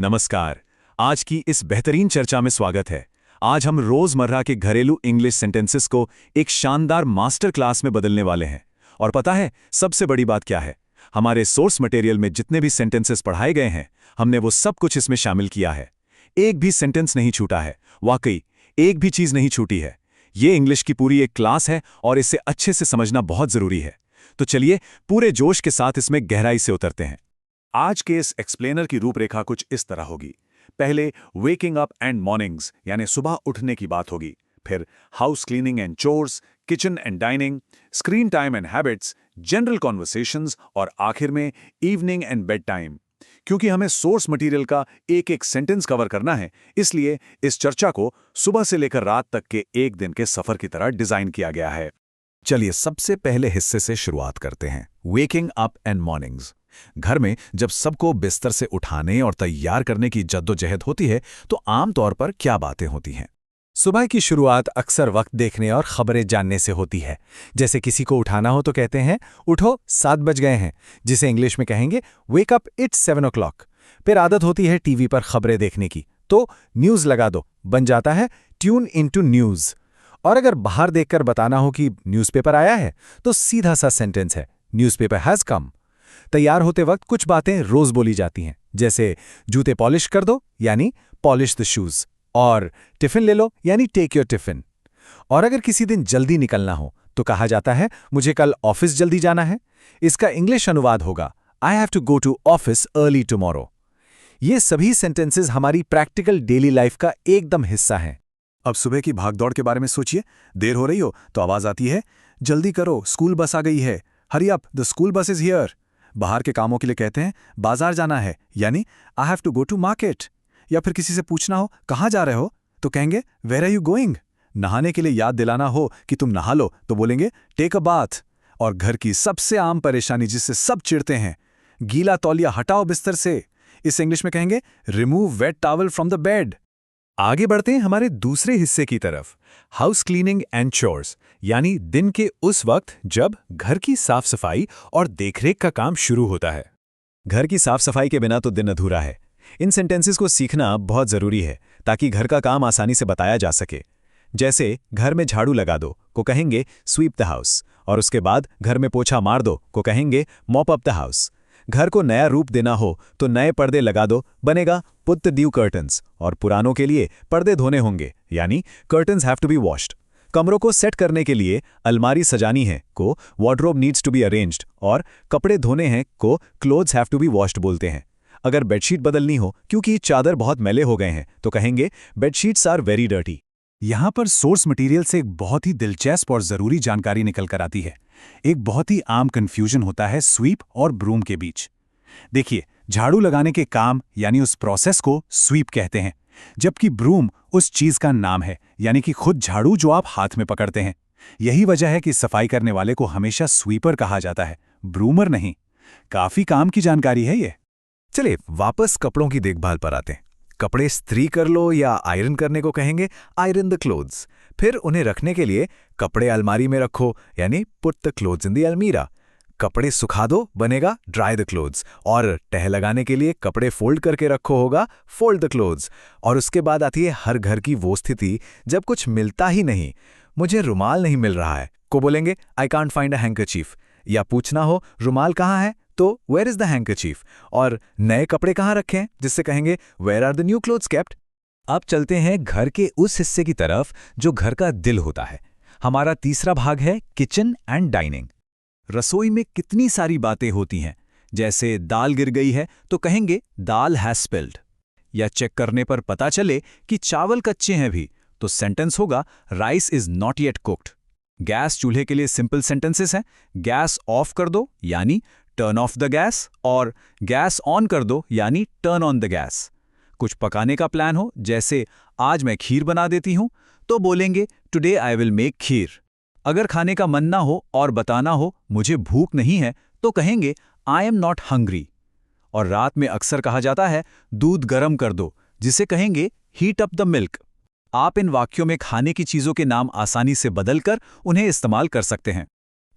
नमस्कार। आज की इस बेहतरीन चर्चा में स्वागत है। आज हम रोजमर्रा के घरेलू इंग्लिश सेंटेंसेस को एक शानदार मास्टर क्लास में बदलने वाले हैं। और पता है सबसे बड़ी बात क्या है? हमारे सोर्स मटेरियल में जितने भी सेंटेंसेस पढ़ाए गए हैं, हमने वो सब कुछ इसमें शामिल किया है। एक भी सेंटेंस नहीं छूटा है। वाकई एक भी चीज नहीं छूटी है। ये इंग्लिश की पूरी एक क्लास है और इसे अच्छे से समझना बहुत जरूरी है। तो चलिए पूरे जोश के साथ इसमें गहराई से उतरते हैं। आज के इस एक्सप्लेनर की रूपरेखा कुछ इस तरह होगी। पहले वेकिंग अप एंड मॉर्निंग्स यानी सुबह उठने की बात होगी, फिर house cleaning and chores, kitchen and dining, screen time and habits, general conversations और आखिर में इवनिंग एंड बेड टाइम। क्योंकि हमें सोर्स मटेरियल का एक एक सेंटेंस कवर करना है, इसलिए इस चर्चा को सुबह से लेकर रात तक के एक दिन के सफर की तरह डिजाइन किया गया है। चलिए सबसे पहले हिस्से से शुरुआत करते हैं, वेकिंग अप एंड मॉर्निंग्स। घर में जब सबको बिस्तर से उठाने और तैयार करने की जद्दोजहद होती है तो आमतौर पर क्या बातें होती हैं? सुबह की शुरुआत अक्सर वक्त देखने और खबरें जानने से होती है। जैसे किसी को उठाना हो तो कहते हैं उठो 7 बज गए हैं, जिसे इंग्लिश में कहेंगे वेक अप इट्स 7 o'clock। फिर आदत होती है टीवी पर खबरें देखने की, तो न्यूज़ लगा दो, बन जाता है ट्यून इनटू न्यूज़। और अगर बाहर देखकर बताना हो कि न्यूज़पेपर आया है तो सीधा सा सेंटेंस है न्यूज़पेपर हैज़ कम। तैयार होते वक्त कुछ बातें रोज बोली जाती हैं, जैसे जूते पॉलिश कर दो यानी पॉलिश द शूज, और टिफिन ले लो यानी टेक योर टिफिन। और अगर किसी दिन जल्दी निकलना हो तो कहा जाता है मुझे कल ऑफिस जल्दी जाना है। इसका इंग्लिश अनुवाद होगा I have to go to office early tomorrow. ये सभी सेंटेंसेस हमारी प्रैक्टिकल डेली लाइफ का एकदम हिस्सा हैं। अब सुबह की भागदौड़ के बारे में सोचिए। देर हो रही हो तो आवाज आती है जल्दी करो, स्कूल बस आ गई है, hurry up, the school bus is here. बाहर के कामों के लिए कहते हैं बाजार जाना है यानी I have to go to market. या फिर किसी से पूछना हो कहाँ जा रहे हो तो कहेंगे वेयर आर यू गोइंग। नहाने के लिए याद दिलाना हो कि तुम नहा लो तो बोलेंगे टेक अ बाथ। और घर की सबसे आम परेशानी जिससे सब चिढ़ते हैं, गीला तौलिया हटाओ बिस्तर से, इस इंग्लिश में कहेंगे remove wet towel from the bed. आगे बढ़ते हैं हमारे दूसरे हिस्से की तरफ, हाउस क्लीनिंग एंड चोर्स, यानी दिन के उस वक्त जब घर की साफ सफाई और देखरेख का काम शुरू होता है। घर की साफ सफाई के बिना तो दिन अधूरा है। इन सेंटेंसेस को सीखना बहुत जरूरी है ताकि घर का काम आसानी से बताया जा सके। जैसे घर में झाड़ू लगा दो को कहेंगे स्वीप द हाउस, और उसके बाद घर में पोछा मार दो को कहेंगे मॉप अप द हाउस। घर को नया रूप देना हो तो नए पर्दे लगा दो, बनेगा पुट द न्यू कर्टन्स। और पुरानों के लिए पर्दे धोने होंगे यानी curtains have to be washed. कमरों को सेट करने के लिए अलमारी सजानी है को wardrobe needs to be arranged, और कपड़े धोने हैं को clothes have to be washed बोलते हैं। अगर बेडशीट बदलनी हो क्योंकि चादर बहुत मैले हो गए हैं तो कहेंगे बेडशीट्स आर वेरी डर्टी। यहां पर सोर्स मटेरियल से एक बहुत ही दिलचस्प और जरूरी जानकारी निकल कर आती है। एक बहुत ही आम कंफ्यूजन होता है स्वीप और ब्रूम के बीच। देखिए, झाड़ू लगाने के काम यानी उस प्रोसेस को स्वीप कहते हैं, जबकि ब्रूम उस चीज का नाम है यानी कि खुद झाड़ू जो आप हाथ में पकड़ते हैं। यही वजह है कि सफाई करने वाले को हमेशा स्वीपर कहा जाता है, ब्रूमर नहीं। काफी काम की जानकारी है ये। चलिए वापस कपड़ों की देखभाल पर आते हैं। कपड़े इस्त्री कर लो या आयरन करने को कहेंगे आयरन द क्लोथ्स। फिर उन्हें रखने के लिए कपड़े अलमारी में रखो यानी put the clothes in the अलमीरा। कपड़े सुखा दो बनेगा ड्राई द क्लोथ्स, और तह लगाने के लिए कपड़े फोल्ड करके रखो होगा फोल्ड द क्लोथ्स। और उसके बाद आती है हर घर की वो स्थिति जब कुछ मिलता ही नहीं, मुझे रुमाल नहीं मिल रहा है को बोलेंगे I can't find a handkerchief. या पूछना हो रुमाल कहाँ है तो वेयर इज द हैंकरचीफ। और नए कपड़े कहाँ रखें जिससे कहेंगे where are the new clothes kept. अब चलते हैं घर के उस हिस्से की तरफ जो घर का दिल होता है। हमारा तीसरा भाग है किचन एंड डाइनिंग। रसोई में कितनी सारी बातें होती हैं, जैसे दाल गिर गई है तो कहेंगे दाल हैज स्पिल्ड। या चेक करने पर पता चले कि चावल कच्चे हैं भी तो सेंटेंस होगा rice is not yet cooked. Gas चूल्हे के लिए सिंपल सेंटेंसेस हैं, गैस ऑफ कर दो यानी टर्न ऑफ द गैस, और गैस ऑन कर दो यानी टर्न ऑन द गैस। कुछ पकाने का प्लान हो, जैसे आज मैं खीर बना देती हूं तो बोलेंगे टुडे आई विल मेक खीर। अगर खाने का मन ना हो और बताना हो मुझे भूख नहीं है तो कहेंगे आई एम नॉट हंग्री। और रात में अक्सर कहा जाता है दूध गर्म कर दो, जिसे कहेंगे हीट अप द मिल्क। आप इन वाक्यों में खाने की चीजों के नाम आसानी से बदलकर उन्हें इस्तेमाल कर सकते हैं।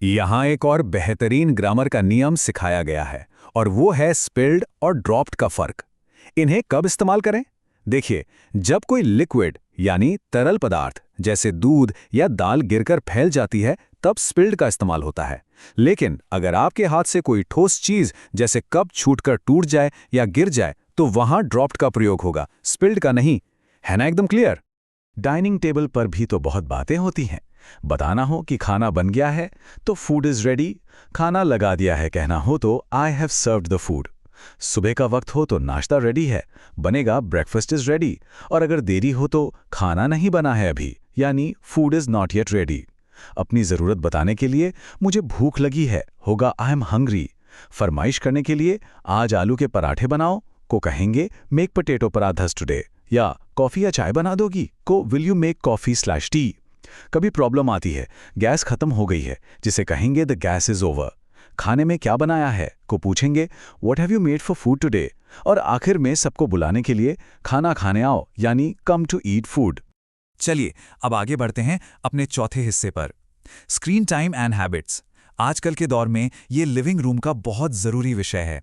यहां एक और बेहतरीन ग्रामर का नियम सिखाया गया है, और वो है स्पिल्ड और ड्रॉप्ड का फर्क। इन्हें कब इस्तेमाल करें? देखिए, जब कोई लिक्विड यानी तरल पदार्थ जैसे दूध या दाल गिरकर फैल जाती है तब स्पिल्ड का इस्तेमाल होता है। लेकिन अगर आपके हाथ से कोई ठोस चीज जैसे कप छूटकर टूट जाए या गिर जाए तो वहां ड्रॉप्ड का प्रयोग होगा, स्पिल्ड का नहीं। है ना एकदम क्लियर? डाइनिंग टेबल पर भी तो बहुत बातें होती हैं। बताना हो कि खाना बन गया है तो फूड इज रेडी, खाना लगा दिया है कहना हो तो I have served the food. सुबह का वक्त हो तो नाश्ता रेडी है, बनेगा ब्रेकफास्ट इज रेडी। और अगर देरी हो तो खाना नहीं बना है अभी, यानी food is not yet ready. अपनी ज़रूरत बताने के लिए मुझे भूख लगी है होगा आई एम हंग्री। फरमाइश करने के लिए आज आलू के पराठे बनाओ को कहेंगे मेक पोटैटो पराठास टुडे। या कॉफ़ी या चाय बना दोगी को विल यू मेक कॉफ़ी/टी। कभी प्रॉब्लम आती है, गैस खत्म हो गई है, जिसे कहेंगे द गैस इज ओवर। खाने में क्या बनाया है को पूछेंगे what have you made for food today. और आखिर में सबको बुलाने के लिए खाना खाने आओ यानी कम टू ईट फूड। चलिए अब आगे बढ़ते हैं अपने चौथे हिस्से पर, स्क्रीन टाइम एंड हैबिट्स। आजकल के दौर में ये लिविंग रूम का बहुत ज़रूरी विषय है।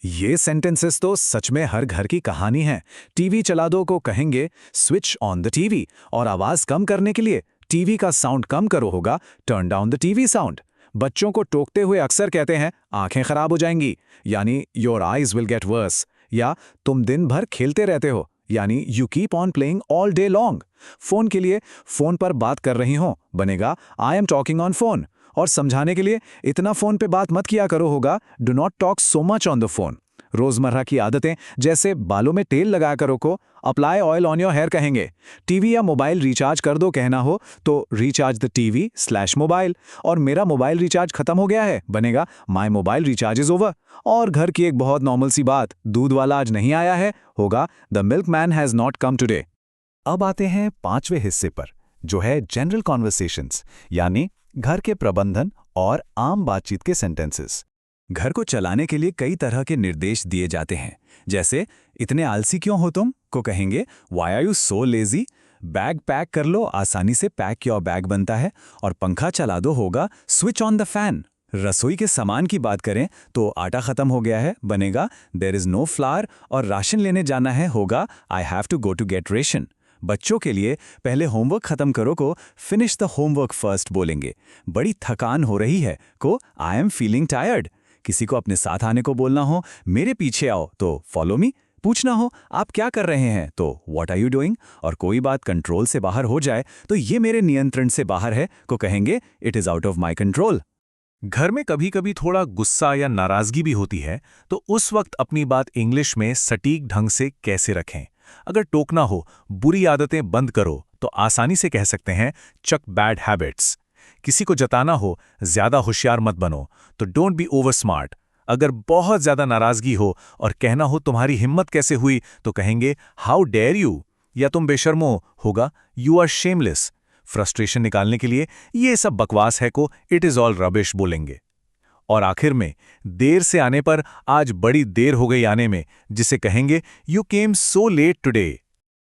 ये सेंटेंसेस तो सच में हर घर की कहानी है। टीवी चला दो को कहेंगे स्विच ऑन द टीवी, और आवाज कम करने के लिए टीवी का साउंड कम करो होगा turn down the TV sound. बच्चों को टोकते हुए अक्सर कहते हैं आंखें खराब हो जाएंगी, यानी your eyes will get worse. या तुम दिन भर खेलते रहते हो, यानी you keep on playing all day long. Phone के लिए फोन पर बात कर रही हो बनेगा I am talking on phone. और समझाने के लिए इतना फोन पे बात मत किया करो होगा do not talk so much on the phone. रोजमर्रा की आदतें जैसे बालों में तेल लगाया करो को apply oil on your hair कहेंगे। टीवी या मोबाइल रिचार्ज कर दो कहना हो तो रिचार्ज द टीवी/मोबाइल। और मेरा मोबाइल रिचार्ज खत्म हो गया है बनेगा my mobile recharge is over. और घर की एक बहुत नॉर्मल सी बात, दूध वाला आज नहीं आया है होगा the milk man has not come today. अब आते हैं पांचवें हिस्से पर, जो है जनरल कॉन्वर्सेशंस, यानी घर के प्रबंधन और आम बातचीत के सेंटेंसेस। घर को चलाने के लिए कई तरह के निर्देश दिए जाते हैं, जैसे इतने आलसी क्यों हो तुम को कहेंगे why are you so lazy. Bag pack कर लो, आसानी से पैक योर बैग बनता है। और पंखा चला दो होगा स्विच ऑन द फैन। रसोई के सामान की बात करें तो आटा खत्म हो गया है बनेगा देयर इज नो फ्लावर। और राशन लेने जाना है होगा I have to go to get ration. बच्चों के लिए पहले होमवर्क खत्म करो को फिनिश द होमवर्क फर्स्ट बोलेंगे। बड़ी थकान हो रही है को आई एम फीलिंग टायर्ड। किसी को अपने साथ आने को बोलना हो मेरे पीछे आओ तो फॉलो मी। पूछना हो आप क्या कर रहे हैं तो व्हाट आर यू डूइंग। और कोई बात कंट्रोल से बाहर हो जाए तो ये मेरे नियंत्रण से बाहर है को कहेंगे it is out of my control. घर में कभी कभी थोड़ा गुस्सा या नाराजगी भी होती है, तो उस वक्त अपनी बात इंग्लिश में सटीक ढंग से कैसे रखें। अगर टोकना हो बुरी आदतें बंद करो तो आसानी से कह सकते हैं चक बैड हैबिट्स। किसी को जताना हो ज्यादा होशियार मत बनो तो डोंट बी ओवर स्मार्ट। अगर बहुत ज्यादा नाराजगी हो और कहना हो तुम्हारी हिम्मत कैसे हुई तो कहेंगे हाउ डेयर यू। या तुम बेशर्मो होगा यू आर शेमलेस। फ्रस्ट्रेशन निकालने के लिए ये सब बकवास है को इट इज ऑल रबिश बोलेंगे। और आखिर में देर से आने पर आज बड़ी देर हो गई आने में, जिसे कहेंगे you came so let today.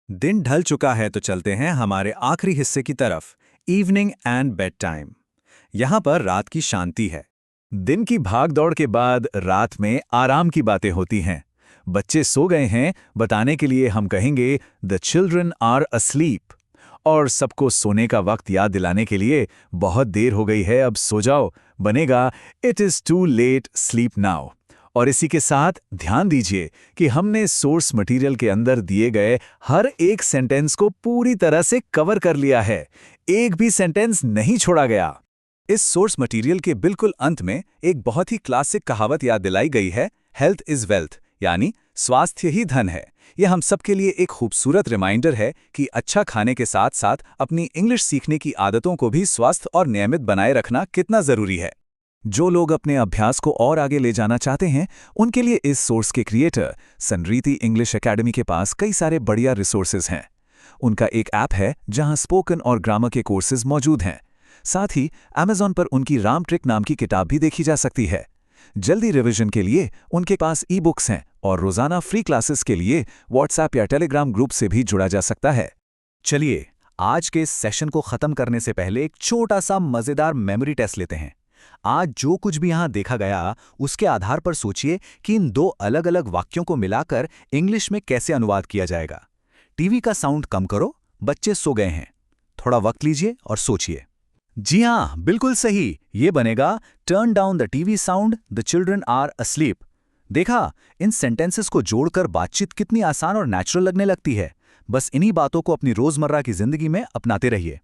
दिन ढल चुका है तो चलते हैं हमारे आखिरी हिस्से की तरफ, इवनिंग एंड बेड टाइम। यहां पर रात की शांति है। दिन की भागदौड़ के बाद रात में आराम की बातें होती हैं। बच्चे सो गए हैं बताने के लिए हम कहेंगे द चिल्ड्रन आर अस्लीप। और सबको सोने का वक्त याद दिलाने के लिए बहुत देर हो गई है अब सो जाओ बनेगा it is too late sleep now. और इसी के साथ ध्यान दीजिए कि हमने सोर्स मटेरियल के अंदर दिए गए हर एक सेंटेंस को पूरी तरह से कवर कर लिया है, एक भी सेंटेंस नहीं छोड़ा गया। इस सोर्स मटेरियल के बिल्कुल अंत में एक बहुत ही क्लासिक कहावत याद दिलाई गई है, हेल्थ इज वेल्थ, यानी स्वास्थ्य ही धन है। यह हम सबके लिए एक खूबसूरत रिमाइंडर है कि अच्छा खाने के साथ साथ अपनी इंग्लिश सीखने की आदतों को भी स्वस्थ और नियमित बनाए रखना कितना जरूरी है। जो लोग अपने अभ्यास को और आगे ले जाना चाहते हैं उनके लिए इस सोर्स के क्रिएटर संरीति इंग्लिश एकेडमी के पास कई सारे बढ़िया रिसोर्सेज हैं। उनका एक ऐप है जहां स्पोकन और ग्रामर के कोर्सेज मौजूद हैं। साथ ही Amazon पर उनकी राम ट्रिक नाम की किताब भी देखी जा सकती है। जल्दी रिवीजन के लिए उनके पास ई बुक्स हैं और रोजाना फ्री क्लासेस के लिए व्हाट्सएप या टेलीग्राम ग्रुप से भी जुड़ा जा सकता है। चलिए आज के इस सेशन को खत्म करने से पहले एक छोटा सा मजेदार मेमोरी टेस्ट लेते हैं। आज जो कुछ भी यहाँ देखा गया उसके आधार पर सोचिए कि इन दो अलग अलग वाक्यों को मिलाकर इंग्लिश में कैसे अनुवाद किया जाएगा। टीवी का साउंड कम करो, बच्चे सो गए हैं। थोड़ा वक्त लीजिए और सोचिए। जी हाँ, बिल्कुल सही। ये बनेगा turn down the TV sound, the children are asleep. देखा, इन सेंटेंसेस को जोड़कर बातचीत कितनी आसान और नेचुरल लगने लगती है। बस इन्हीं बातों को अपनी रोजमर्रा की जिंदगी में अपनाते रहिए।